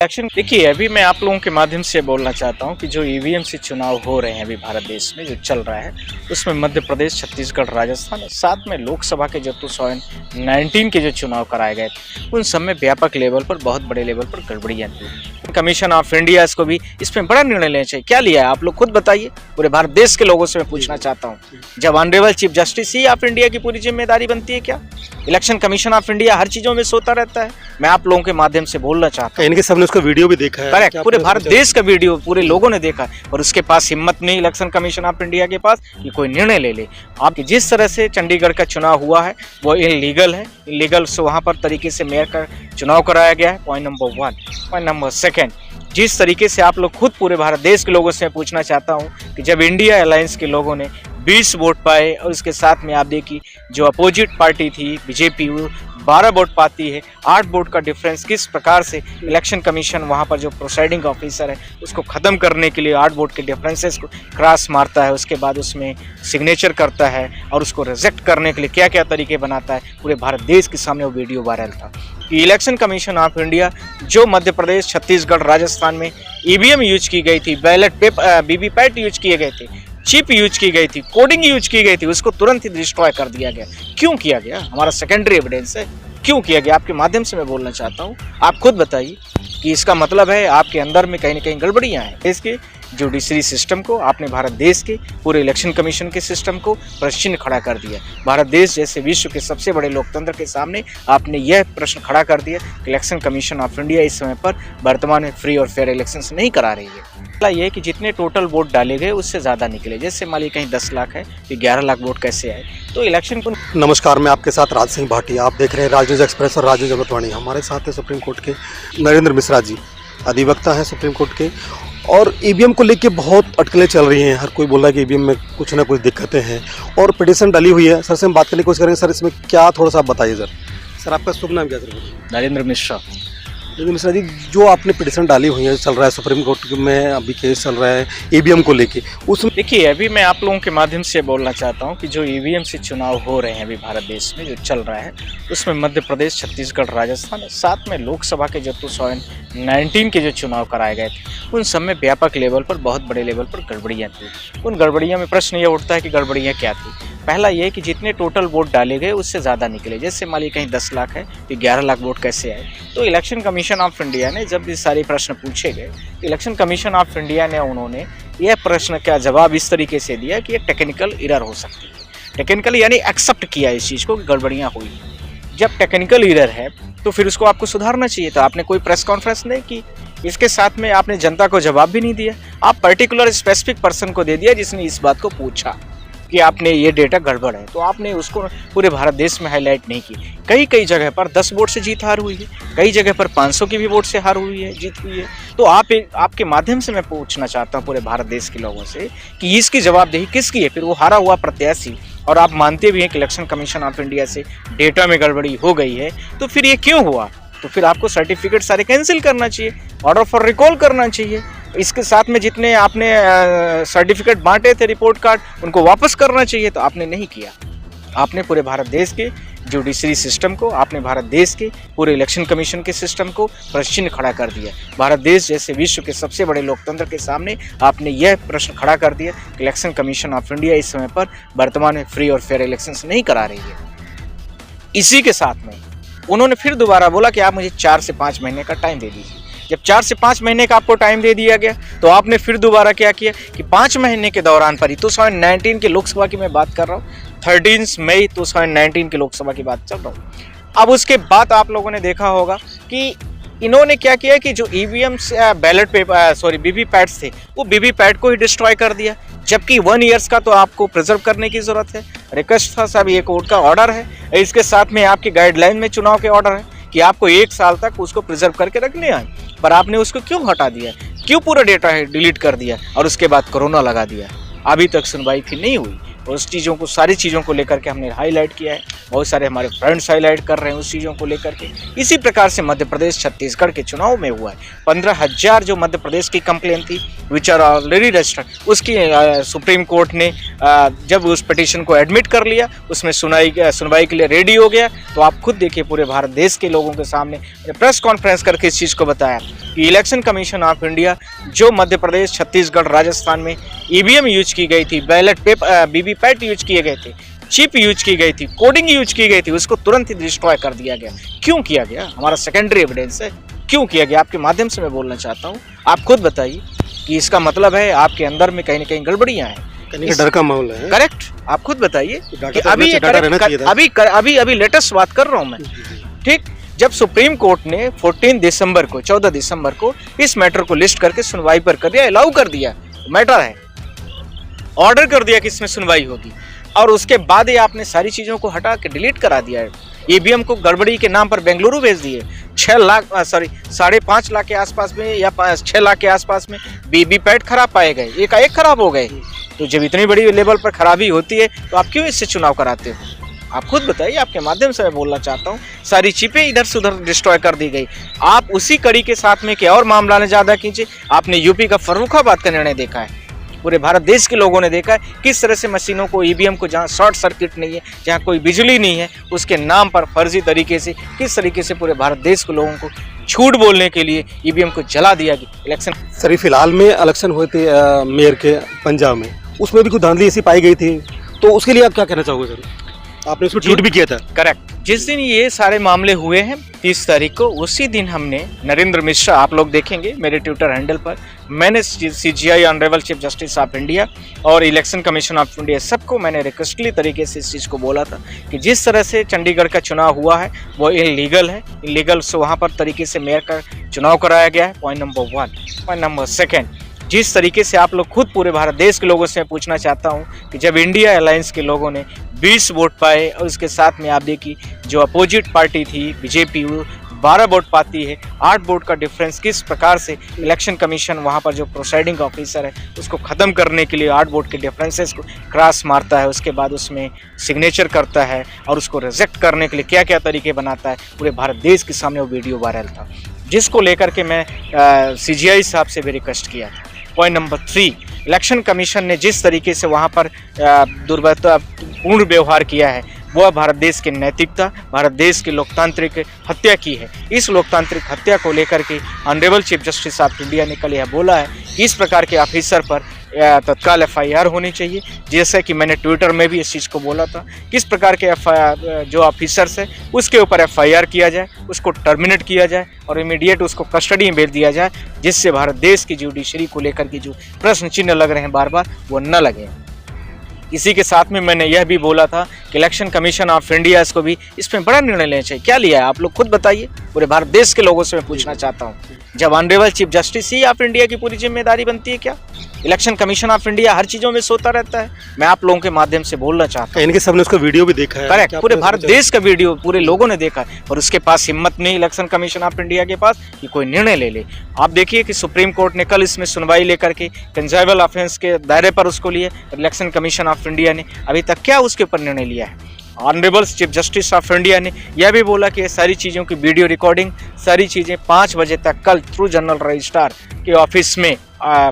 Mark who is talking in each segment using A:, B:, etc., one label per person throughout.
A: Election देखिए, अभी मैं आप लोगों के माध्यम से बोलना चाहता हूं कि जो ईवीएम से चुनाव हो रहे हैं अभी भारत देश में जो चल रहा है, उसमें मध्य प्रदेश, छत्तीसगढ़, राजस्थान और साथ में लोकसभा के जो 2019 के जो चुनाव कराए गए थे, उन सब में व्यापक लेवल पर, बहुत बड़े लेवल पर गड़बड़ियां थी। कमीशन ऑफ इंडिया इसको भी इसमें बड़ा निर्णय लेना चाहिए। क्या लिया है आप लोग खुद बताइए, पूरे भारत देश के लोगों से मैं पूछना चाहता हूँ। जब honourable chief justice he of India की पूरी जिम्मेदारी बनती है क्या? इलेक्शन कमीशन ऑफ इंडिया हर चीजों में सोता रहता है। मैं आप लोगों के माध्यम से बोलना चाहता हूँ,
B: इनके सबने उसका वीडियो भी देखा है।
A: करेक्ट, पूरे भारत देश का वीडियो पूरे लोगों ने देखा, और उसके पास हिम्मत नहीं इलेक्शन कमीशन ऑफ इंडिया के पास कि कोई निर्णय ले ले। आप जिस तरह से चंडीगढ़ का चुनाव हुआ है वो इलीगल है, इलीगल से वहां पर तरीके से मेयर का चुनाव कराया गया है। Point number 1। पॉइंट नंबर 2, जिस तरीके से आप लोग खुद पूरे भारत देश के लोगों से पूछना चाहता हूं कि जब इंडिया अलायंस के लोगों ने 20 वोट पाए और उसके साथ में आप देखिए जो अपोजिट पार्टी थी बीजेपी 12 वोट पाती है, 8 वोट का डिफरेंस किस प्रकार से इलेक्शन कमीशन वहां पर जो प्रोसाइडिंग ऑफिसर है उसको ख़त्म करने के लिए 8 वोट के डिफरेंसेस को क्रॉस मारता है, उसके बाद उसमें सिग्नेचर करता है और उसको रिजेक्ट करने के लिए क्या क्या तरीके बनाता है। पूरे भारत देश के सामने वो वीडियो वायरल था कि इलेक्शन कमीशन ऑफ इंडिया जो मध्य प्रदेश, छत्तीसगढ़, राजस्थान में ईवीएम यूज की गई थी, बैलेट पेपर वीवीपैट यूज किए गए थे, चिप यूज की गई थी, कोडिंग यूज की गई थी, उसको तुरंत ही डिस्ट्रॉय कर दिया गया। क्यों किया गया? हमारा सेकेंडरी एविडेंस है, क्यों किया गया? आपके माध्यम से मैं बोलना चाहता हूँ, आप खुद बताइए कि इसका मतलब है आपके अंदर में कहीं ना कहीं गड़बड़ियाँ हैं। इसके जुडिशरी सिस्टम को आपने, भारत देश के पूरे इलेक्शन कमीशन के सिस्टम को प्रश्न खड़ा कर दिया। भारत देश जैसे विश्व के सबसे बड़े लोकतंत्र के सामने आपने यह प्रश्न खड़ा कर दिया कि इलेक्शन कमीशन ऑफ इंडिया इस समय पर वर्तमान में फ्री और फेयर इलेक्शंस नहीं करा रही है। ये कि जितने टोटल वोट डाले गए उससे ज़्यादा निकले। जैसे मान लीजिए कहीं 10 लाख है तो 11 लाख वोट कैसे आए? तो इलेक्शन को।
B: नमस्कार, मैं आपके साथ राज सिंह भाटिया, आप देख रहे हैं राज न्यूज एक्सप्रेस और राज न्यूज अमृतवाणी। हमारे साथ है सुप्रीम कोर्ट के नरेंद्र मिश्रा जी, अधिवक्ता हैं सुप्रीम कोर्ट के, और ईवीएम को लेके बहुत अटकलें चल रही हैं। हर कोई बोल रहा है कि ईवीएम में कुछ ना कुछ दिक्कतें हैं और पिटीशन डाली हुई है। सर से हम बात करने की कोशिश करेंगे। सर, इसमें क्या थोड़ा सा आप बताइए। सर आपका शुभ नाम क्या सर?
A: नरेंद्र मिश्रा।
B: मिश्रा जी, जो आपने पिटीशन डाली हुई है, चल रहा है सुप्रीम कोर्ट में अभी केस चल रहा है ईवीएम को लेके, उसमें
A: देखिए, अभी मैं आप लोगों के माध्यम से बोलना चाहता हूं कि जो ईवीएम से चुनाव हो रहे हैं अभी भारत देश में जो चल रहा है, उसमें मध्य प्रदेश, छत्तीसगढ़, राजस्थान और साथ में लोकसभा के जो 2019 के जो चुनाव कराए गए थे, उन सब में व्यापक लेवल पर, बहुत बड़े लेवल पर गड़बड़ियाँ थी। उन गड़बड़ियाँ में प्रश्न ये उठता है कि गड़बड़ियाँ क्या थी। पहला ये कि जितने टोटल वोट डाले गए उससे ज़्यादा निकले। जैसे मान लीजिए कहीं 10 लाख है तो 11 लाख वोट कैसे आए? तो इलेक्शन कमीशन ऑफ इंडिया ने जब ये सारे प्रश्न पूछे गए, इलेक्शन कमीशन ऑफ इंडिया ने उन्होंने यह प्रश्न का जवाब इस तरीके से दिया कि ये टेक्निकल एरर हो सकती है। टेक्निकल यानी एक्सेप्ट किया इस चीज़ को कि गड़बड़ियाँ हुई। जब टेक्निकल एरर है तो फिर उसको आपको सुधारना चाहिए था। आपने कोई प्रेस कॉन्फ्रेंस नहीं की, इसके साथ में आपने जनता को जवाब भी नहीं दिया। आप पर्टिकुलर स्पेसिफिक पर्सन को दे दिया जिसने इस बात को पूछा कि आपने ये डेटा गड़बड़ है, तो आपने उसको पूरे भारत देश में हाईलाइट नहीं की। कई जगह पर 10 वोट से जीत हार हुई है, कई जगह पर 500 की भी वोट से हार हुई है, जीत हुई है। तो आपके माध्यम से मैं पूछना चाहता हूँ पूरे भारत देश के लोगों से कि इसकी जवाबदेही किसकी है? फिर वो हारा हुआ प्रत्याशी, और आप मानते भी हैं कि इलेक्शन कमीशन ऑफ इंडिया से डेटा में गड़बड़ी हो गई है, तो फिर ये क्यों हुआ? तो फिर आपको सर्टिफिकेट सारे कैंसिल करना चाहिए, ऑर्डर फॉर रिकॉल करना चाहिए। इसके साथ में जितने आपने सर्टिफिकेट बांटे थे, रिपोर्ट कार्ड, उनको वापस करना चाहिए, तो आपने नहीं किया। आपने पूरे भारत देश के जुडिशरी सिस्टम को, आपने भारत देश के पूरे इलेक्शन कमीशन के सिस्टम को प्रश्न खड़ा कर दिया। भारत देश जैसे विश्व के सबसे बड़े लोकतंत्र के सामने आपने यह प्रश्न खड़ा कर दिया कि इलेक्शन कमीशन ऑफ इंडिया इस समय पर वर्तमान में फ्री और फेयर इलेक्शंस नहीं करा रही है। इसी के साथ में उन्होंने फिर दोबारा बोला कि आप मुझे 4 से 5 महीने का टाइम दे दीजिए। जब 4 से 5 महीने का आपको टाइम दे दिया गया तो आपने फिर दोबारा क्या किया कि 5 महीने के दौरान पर ही, 2019 के लोकसभा की मैं बात कर रहा हूँ, 13 मई 2019 के लोकसभा की बात चल रहा हूँ। अब उसके बाद आप लोगों ने देखा होगा कि इन्होंने क्या किया कि जो ईवीएम बैलेट पेपर वीवीपैट्स थे, वो वीवीपैट को ही डिस्ट्रॉय कर दिया, जबकि 1 ईयर्स का तो आपको प्रिजर्व करने की जरूरत है। रिक्वेस्ट था साहब, ये कोर्ट का ऑर्डर है, इसके साथ में आपकी गाइडलाइन में चुनाव के ऑर्डर है कि आपको 1 साल तक उसको प्रिजर्व करके रखने आए, पर आपने उसको क्यों हटा दिया? क्यों पूरा डेटा है डिलीट कर दिया और उसके बाद कोरोना लगा दिया? अभी तक सुनवाई फिर नहीं हुई। उस चीज़ों को, सारी चीज़ों को लेकर के हमने हाईलाइट किया है। बहुत सारे हमारे फ्रेंड्स हाईलाइट कर रहे हैं उस चीज़ों को लेकर के। इसी प्रकार से मध्य प्रदेश छत्तीसगढ़ के चुनाव में हुआ है। 15,000 जो मध्य प्रदेश की कंप्लेन थी विच आर ऑलरेडी रजिस्टर्ड, उसकी सुप्रीम कोर्ट ने जब उस पिटीशन को एडमिट कर लिया, उसमें सुनवाई के लिए रेडी हो गया। तो आप खुद देखिए, पूरे भारत देश के लोगों के सामने प्रेस कॉन्फ्रेंस करके इस चीज़ को बताया कि इलेक्शन कमीशन ऑफ इंडिया जो मध्य प्रदेश, छत्तीसगढ़, राजस्थान में ईवीएम यूज की गई थी, बैलेट पेपर, वीवीपैट यूज किए गए थे, चिप यूज की गई थी, कोडिंग यूज की गई थी, उसको तुरंत ही डिस्ट्रॉय कर दिया गया। क्यों किया गया? हमारा सेकेंडरी एविडेंस है। क्यों किया गया? आपके माध्यम से मैं बोलना चाहता हूँ, आप खुद बताइए कि इसका मतलब है आपके अंदर में कहीं ना कहीं गड़बड़ियाँ हैं,
B: डर का माहौल है।
A: करेक्ट? आप खुद बताइए कि अभी लेटेस्ट बात कर रहा हूँ मैं, ठीक? जब सुप्रीम कोर्ट ने 14 दिसंबर को इस मैटर को लिस्ट करके सुनवाई पर कर दिया, अलाउ कर दिया, मैटर है, ऑर्डर कर दिया कि इसमें सुनवाई होगी, और उसके बाद ही आपने सारी चीजों को हटा के डिलीट करा दिया है। ईवीएम को गड़बड़ी के नाम पर बेंगलुरु भेज दिए। 5.5 लाख के आसपास में या 6 लाख के आसपास में वीवीपैट खराब पाए गए, एक खराब हो गए। तो जब इतनी बड़ी लेवल पर खराबी होती है तो आप क्यों इससे चुनाव कराते हो? आप खुद बताइए। आपके माध्यम से मैं बोलना चाहता हूँ, सारी चिपें इधर से उधर डिस्ट्रॉय कर दी गई। आप उसी कड़ी के साथ में क्या और मामला ने ज्यादा खींचे। आपने यूपी का फर्रुखाबाद का निर्णय देखा है, पूरे भारत देश के लोगों ने देखा है किस तरह से मशीनों को, ईवीएम को, जहां शॉर्ट सर्किट नहीं है, जहां कोई बिजली नहीं है, उसके नाम पर फर्जी तरीके से किस तरीके से पूरे भारत देश के लोगों को झूठ बोलने के लिए ईवीएम को जला दिया गया। इलेक्शन
B: सर, फिलहाल में इलेक्शन हुए थे मेयर के पंजाब में, उसमें भी कुछ धांधली ऐसी पाई गई थी, तो उसके लिए आप क्या कहना चाहोगे सर? आपने उसमें ट्वीट भी किया था।
A: करेक्ट। जिस दिन ये सारे मामले हुए हैं 30 तारीख को, उसी दिन हमने नरेंद्र मिश्रा, आप लोग देखेंगे मेरे ट्विटर हैंडल पर, मैंने CGI, honourable chief justice of India और इलेक्शन कमीशन ऑफ इंडिया, सबको मैंने रिक्वेस्टली तरीके से इस चीज़ को बोला था कि जिस तरह से चंडीगढ़ का चुनाव हुआ है वो इलीगल है। इलीगल से वहाँ पर तरीके से मेयर का चुनाव कराया गया है, पॉइंट नंबर 1। पॉइंट नंबर 2, जिस तरीके से आप लोग खुद, पूरे भारत देश के लोगों से पूछना चाहता हूं कि जब इंडिया अलायंस के लोगों ने 20 वोट पाए और उसके साथ में आप देखिए जो अपोजिट पार्टी थी बीजेपी 12 वोट पाती है, 8 वोट का डिफरेंस, किस प्रकार से इलेक्शन कमीशन वहां पर जो प्रोसाइडिंग ऑफिसर है उसको ख़त्म करने के लिए 8 वोट के डिफरेंसेस को क्रॉस मारता है, उसके बाद उसमें सिग्नेचर करता है और उसको रिजेक्ट करने के लिए क्या क्या तरीके बनाता है। पूरे भारत देश के सामने वो वीडियो वायरल था, जिसको लेकर के मैं सीजीआई साहब से भी रिक्वेस्ट किया था। पॉइंट नंबर 3, इलेक्शन कमीशन ने जिस तरीके से वहाँ पर दुर्भावनापूर्ण व्यवहार किया है, वह भारत देश की नैतिकता, भारत देश की लोकतांत्रिक हत्या की है। इस लोकतांत्रिक हत्या को लेकर के honourable chief justice of India ने कल यह बोला है कि इस प्रकार के ऑफिसर पर तत्काल एफआईआर होनी चाहिए। जैसे कि मैंने ट्विटर में भी इस चीज़ को बोला था, किस प्रकार के जो ऑफिसर्स है उसके ऊपर एफआईआर किया जाए, उसको टर्मिनेट किया जाए और इमीडिएट उसको कस्टडी में भेज दिया जाए, जिससे भारत देश की जुडिशरी को लेकर के जो प्रश्न चिन्ह लग रहे हैं बार बार, वो न लगे। इसी के साथ में मैंने यह भी बोला था कि इलेक्शन कमीशन ऑफ इंडिया को भी इसमें बड़ा निर्णय लेना चाहिए। क्या लिया है आप लोग खुद बताइए, पूरे भारत देश के लोगों से मैं पूछना चाहता हूँ। जब honourable chief justice he of India की पूरी जिम्मेदारी बनती है, क्या इलेक्शन कमीशन ऑफ इंडिया हर चीजों में सोता रहता है? मैं आप लोगों के माध्यम से बोलना चाहता हूँ,
B: इनके सबने उसका वीडियो भी देखा है।
A: करेक्ट, पूरे भारत देश का वीडियो पूरे लोगों ने देखा है, और उसके पास हिम्मत नहीं इलेक्शन कमीशन ऑफ इंडिया के पास कि कोई निर्णय ले ले। आप देखिए कि सुप्रीम कोर्ट ने कल इसमें सुनवाई लेकर के कंजाइबल ऑफेंस के दायरे पर उसको लिए, इलेक्शन कमीशन ऑफ इंडिया ने अभी तक क्या उसके ऊपर निर्णय लिया है? Honourable chief justice of India ने यह भी बोला कि ये सारी चीज़ों की वीडियो रिकॉर्डिंग, सारी चीज़ें 5 बजे तक कल थ्रू जनरल रजिस्ट्रार के ऑफिस में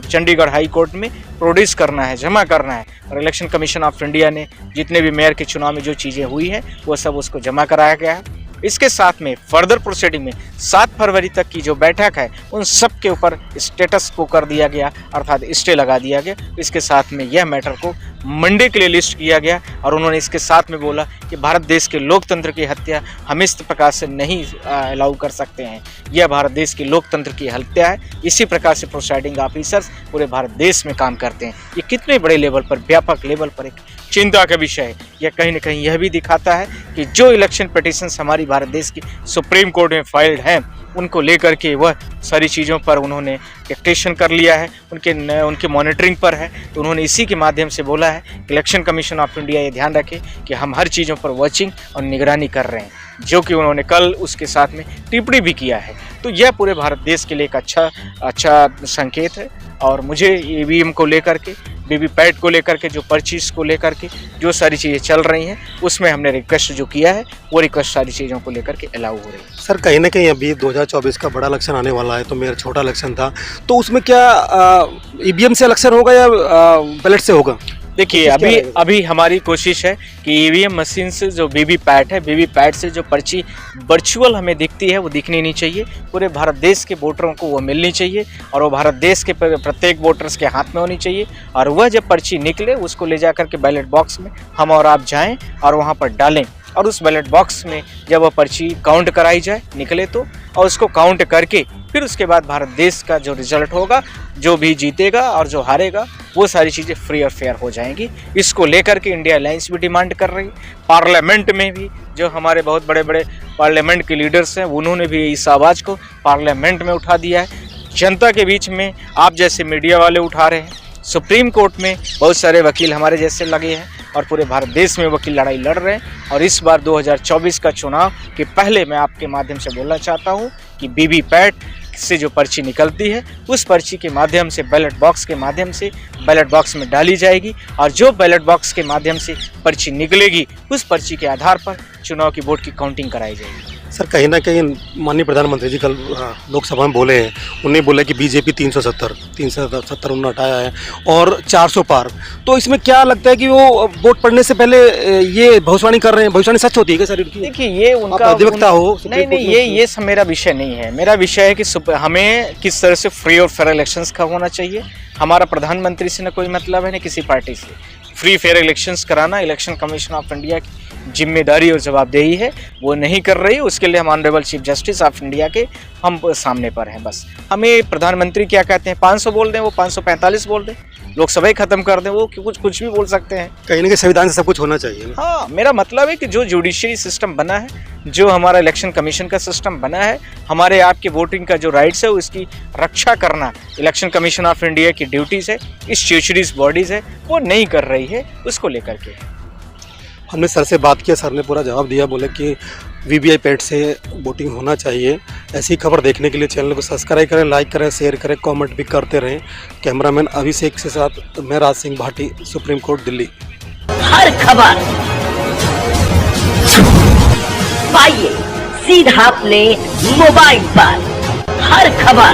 A: चंडीगढ़ हाई कोर्ट में प्रोड्यूस करना है, जमा करना है। और इलेक्शन कमीशन ऑफ इंडिया ने जितने भी मेयर के चुनाव में जो चीज़ें हुई हैं वो सब उसको जमा कराया गया है। इसके साथ में फर्दर प्रोसीडिंग में 7 फरवरी तक की जो बैठक है उन सब के ऊपर स्टेटस को कर दिया गया, अर्थात स्टे लगा दिया गया। इसके साथ में यह मैटर को मंडे के लिए लिस्ट किया गया, और उन्होंने इसके साथ में बोला कि भारत देश के लोकतंत्र की हत्या हम इस प्रकार से नहीं अलाउ कर सकते हैं। यह भारत देश की लोकतंत्र की हत्या है। इसी प्रकार से प्रोसाइडिंग ऑफिसर्स पूरे भारत देश में काम करते हैं। ये कितने बड़े लेवल पर, व्यापक लेवल पर एक चिंता का विषय है। यह कहीं न कहीं यह भी दिखाता है कि जो इलेक्शन पिटीशंस हमारी भारत देश की सुप्रीम कोर्ट में फाइल्ड हैं, उनको लेकर के वह सारी चीज़ों पर उन्होंने डिक्टेशन कर लिया है, उनके मॉनिटरिंग पर है। तो उन्होंने इसी के माध्यम से बोला है कि इलेक्शन कमीशन ऑफ इंडिया ये ध्यान रखे कि हम हर चीज़ों पर वॉचिंग और निगरानी कर रहे हैं, जो कि उन्होंने कल उसके साथ में टिप्पणी भी किया है। तो यह पूरे भारत देश के लिए एक अच्छा संकेत है। और मुझे ईवीएम को लेकर के वीवीपैट को लेकर के, जो पर्चीज को लेकर के जो सारी चीज़ें चल रही हैं, उसमें हमने रिक्वेस्ट जो किया है वो रिक्वेस्ट सारी चीज़ों को लेकर के अलाउ हो रही है।
B: सर कहीं ना कहीं अभी 2024 का बड़ा इलेक्शन आने वाला है, तो मेरा छोटा इलेक्शन था, तो उसमें क्या ईवीएम से इलेक्शन होगा या बैलेट से होगा?
A: देखिए अभी हमारी कोशिश है कि ईवीएम मशीन से जो वीवीपैट है, वीवीपैट से जो पर्ची वर्चुअल हमें दिखती है वो दिखनी नहीं चाहिए, पूरे भारत देश के वोटरों को वो मिलनी चाहिए और वो भारत देश के प्रत्येक वोटर्स के हाथ में होनी चाहिए। और वह जब पर्ची निकले उसको ले जा करके बैलेट बॉक्स में हम और आप जाएं और वहाँ पर डालें, और उस बैलेट बॉक्स में जब वह पर्ची काउंट कराई जाए निकले तो, और उसको काउंट करके फिर उसके बाद भारत देश का जो रिजल्ट होगा, जो भी जीतेगा और जो हारेगा, वो सारी चीज़ें फ्री और फेयर हो जाएंगी। इसको लेकर के इंडिया अलायंस भी डिमांड कर रही है। पार्लियामेंट में भी जो हमारे बहुत बड़े बड़े पार्लियामेंट के लीडर्स हैं उन्होंने भी इस आवाज़ को पार्लियामेंट में उठा दिया है। जनता के बीच में आप जैसे मीडिया वाले उठा रहे हैं, सुप्रीम कोर्ट में बहुत सारे वकील हमारे जैसे लगे हैं और पूरे भारत देश में वकील लड़ाई लड़ रहे हैं। और इस बार 2024 का चुनाव के पहले मैं आपके माध्यम से बोलना चाहता हूं कि वीवीपैट से जो पर्ची निकलती है उस पर्ची के माध्यम से बैलेट बॉक्स के माध्यम से बैलेट बॉक्स में डाली जाएगी, और जो बैलेट बॉक्स के माध्यम से पर्ची निकलेगी उस पर्ची के आधार पर चुनाव की वोट की काउंटिंग कराई जाएगी।
B: सर कहीं ना कहीं माननीय प्रधानमंत्री जी कल लोकसभा में बोले हैं, उन्हें बोला कि बीजेपी 370 उन्होंने हटाया है और 400 पार, तो इसमें क्या लगता है कि वो वोट पड़ने से पहले ये भविष्यवाणी कर रहे हैं? भविष्यवाणी सच होती है क्या सर?
A: देखिए ये उनका
B: अधिवक्ता हो।
A: नहीं ये सब मेरा विषय नहीं है। मेरा विषय है कि हमें किस तरह से फ्री और फेयर इलेक्शंस का होना चाहिए। हमारा प्रधानमंत्री से न कोई मतलब है न किसी पार्टी से। फ्री फेयर इलेक्शंस कराना इलेक्शन कमीशन ऑफ इंडिया की जिम्मेदारी और जवाबदेही है, वो नहीं कर रही। उसके लिए हम honourable chief justice of India के हम सामने पर हैं। बस हमें प्रधानमंत्री क्या कहते हैं, 500 बोल दें वो 545 बोल दें, लोकसभा ही खत्म कर दें, वो कुछ भी बोल सकते हैं।
B: कहीं ना कहीं संविधान से सब कुछ होना चाहिए।
A: हाँ, मेरा मतलब है कि जो जुडिशरी सिस्टम बना है, जो हमारा इलेक्शन कमीशन का सिस्टम बना है, हमारे आपके वोटिंग का जो राइट्स है उसकी रक्षा करना इलेक्शन कमीशन ऑफ इंडिया की ड्यूटीज़ है, स्टैट्यूटरी बॉडीज़ है, वो नहीं कर रही है। उसको लेकर के
B: हमने सर से बात किया, सर ने पूरा जवाब दिया, बोले कि वीवीपैट से वोटिंग होना चाहिए। ऐसी खबर देखने के लिए चैनल को सब्सक्राइब करें, लाइक करें, शेयर करें, कमेंट भी करते रहें। कैमरामैन अभिषेक के साथ मैं राज सिंह भाटी, सुप्रीम कोर्ट दिल्ली।
C: हर खबर पाइए सीधा अपने मोबाइल पर, हर खबर